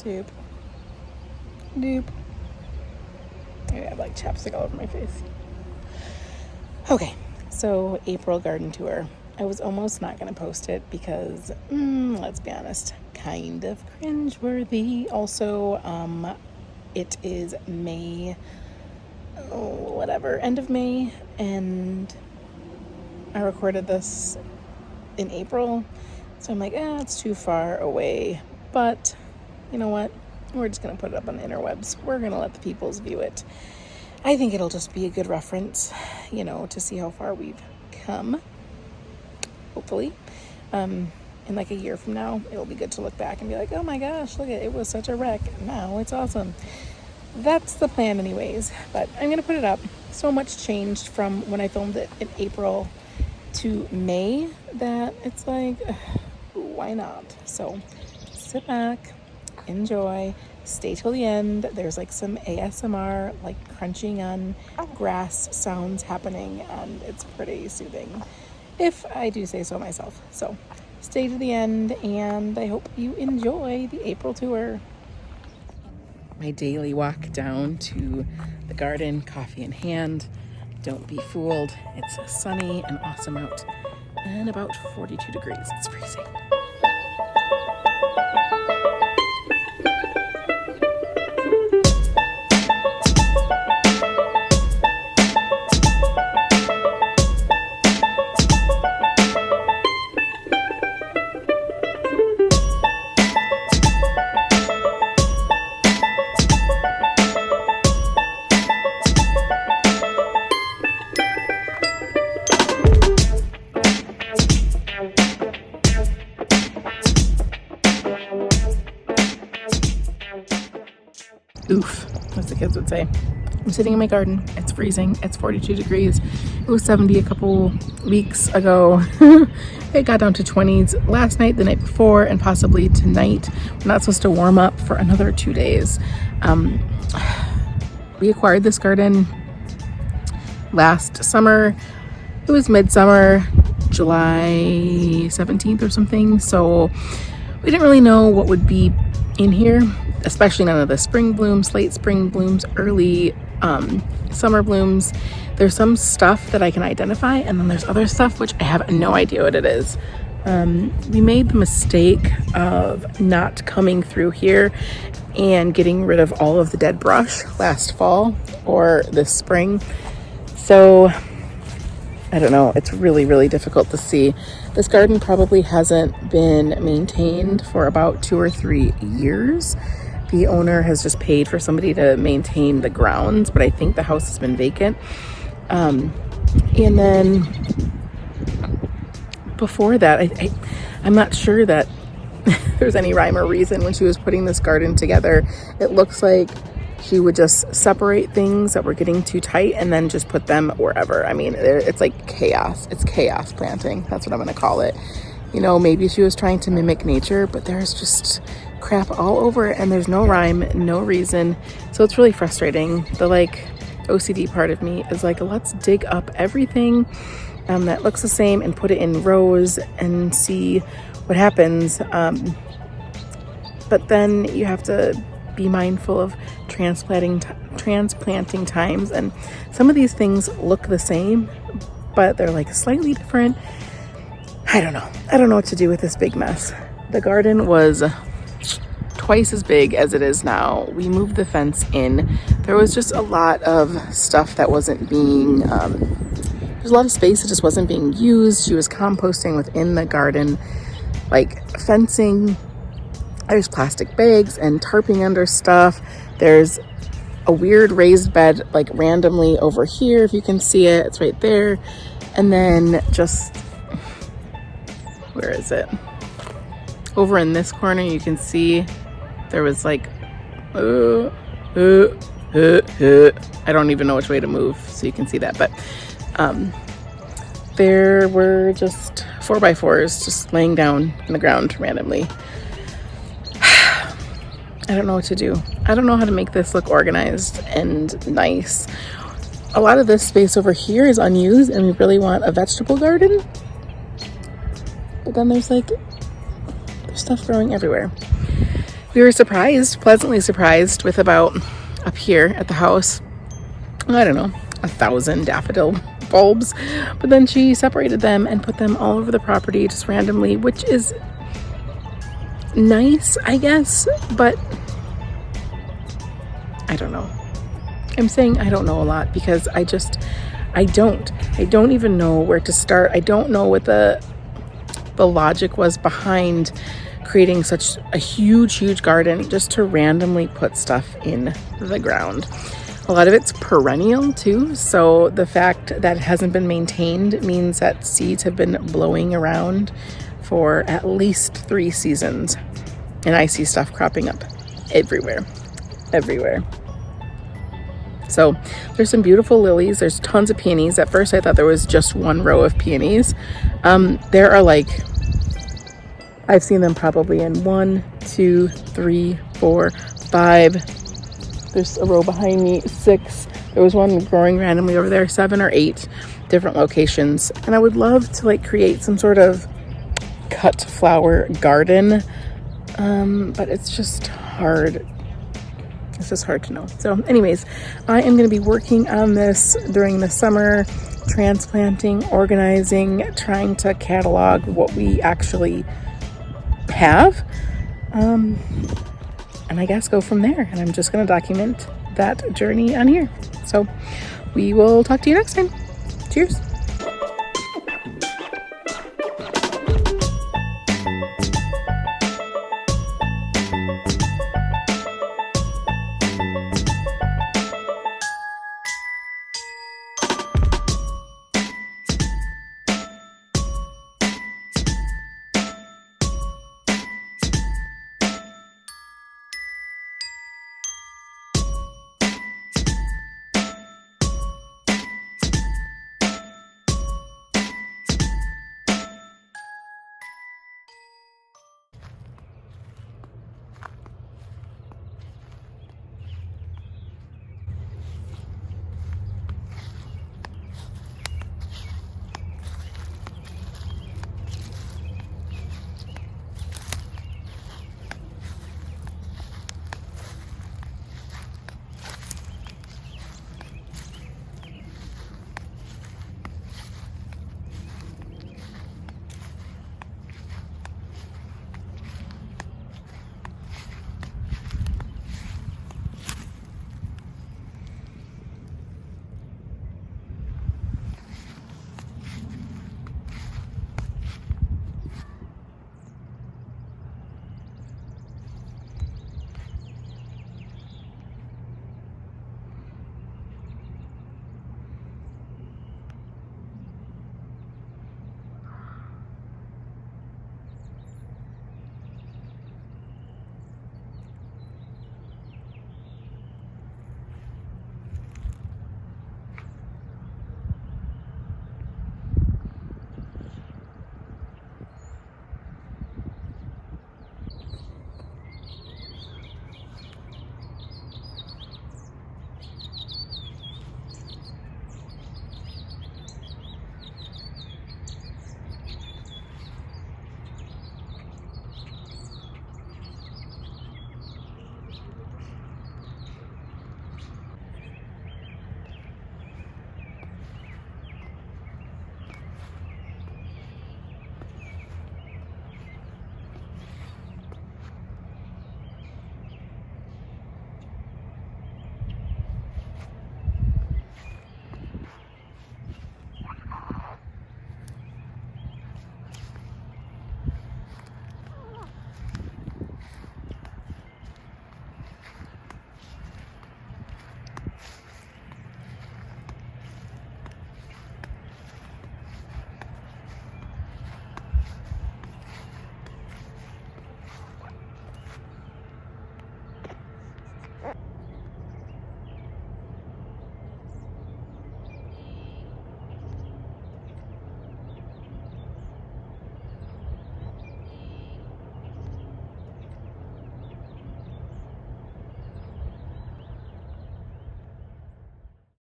Doop. Doop. I have like chapstick all over my face. Okay, so April garden tour. I was almost not going to post it because, let's be honest, kind of cringeworthy. Also, it is May, end of May, and I recorded this in April, so I'm like, it's too far away, but you know what? We're just going to put it up on the interwebs. We're going to let the peoples view it. I think it'll just be a good reference, to see how far we've come. Hopefully, in like a year from now, it'll be good to look back and be like, oh my gosh, look at it, it was such a wreck. Now it's awesome. That's the plan anyways, but I'm going to put it up. So much changed from when I filmed it in April to May that it's like, why not? So sit back, enjoy, stay till the end. There's like some ASMR, like crunching on grass sounds happening, and it's pretty soothing, if I do say so myself. So stay to the end, and I hope you enjoy the April tour. My daily walk down to the garden, coffee in hand. Don't be fooled. It's sunny and awesome out, and about 42 degrees. It's freezing. Oof, as the kids would say. I'm sitting in my garden. It's freezing. It's 42 degrees. It was 70 a couple weeks ago. It got down to 20s last night, the night before, and possibly tonight. We're not supposed to warm up for another 2 days. We acquired this garden last summer. It was midsummer, July 17th or something. So we didn't really know what would be in here, especially none of the spring blooms, late spring blooms, early summer blooms. There's some stuff that I can identify, and then there's other stuff which I have no idea what it is. We made the mistake of not coming through here and getting rid of all of the dead brush last fall or this spring. So I don't know, it's really, really difficult to see. This garden probably hasn't been maintained for about 2 or 3 years. The owner has just paid for somebody to maintain the grounds, but I think the house has been vacant. And then before that, I'm not sure that there's any rhyme or reason when she was putting this garden together. It looks like she would just separate things that were getting too tight and then just put them wherever. I mean, it's like chaos. It's chaos planting. That's what I'm going to call it. Maybe she was trying to mimic nature, but there's just crap all over it, and there's no rhyme, no reason. So it's really frustrating. The OCD part of me is like, let's dig up everything that looks the same and put it in rows and see what happens. But then you have to be mindful of transplanting times, and some of these things look the same, but they're like slightly different. I don't know what to do with this big mess. The garden was twice as big as it is now. We moved the fence in. There was just a lot of stuff that wasn't being, there's a lot of space that just wasn't being used. She was composting within the garden, like fencing. There's plastic bags and tarping under stuff. There's a weird raised bed, like randomly over here, if you can see it. It's right there. And then just, where is it? Over in this corner, you can see there was like, I don't even know which way to move, so you can see that. But there were just 4x4s just laying down on the ground randomly. I don't know what to do. I don't know how to make this look organized and nice. A lot of this space over here is unused, and we really want a vegetable garden. But then there's stuff growing everywhere. we were pleasantly surprised with about up here at the house, I don't know, 1,000 daffodil bulbs. But then she separated them and put them all over the property just randomly, which is nice, I guess, but I don't know. I'm saying I don't know a lot because I don't even know where to start. I don't know what the logic was behind creating such a huge garden just to randomly put stuff in the ground. A lot of it's perennial too, so the fact that it hasn't been maintained means that seeds have been blowing around for at least 3 seasons, and I see stuff cropping up everywhere. So there's some beautiful lilies. There's tons of peonies. At first I thought there was just one row of peonies. There are like, I've seen them probably in 1, 2, 3, 4, 5. There's a row behind me, 6. There was one growing randomly over there, 7 or 8 different locations. And I would love to like create some sort of cut flower garden. But it's just hard. It's just hard to know. So anyways, I am going to be working on this during the summer, transplanting, organizing, trying to catalog what we actually have, and I guess go from there. And I'm just going to document that journey on here. So we will talk to you next time. Cheers.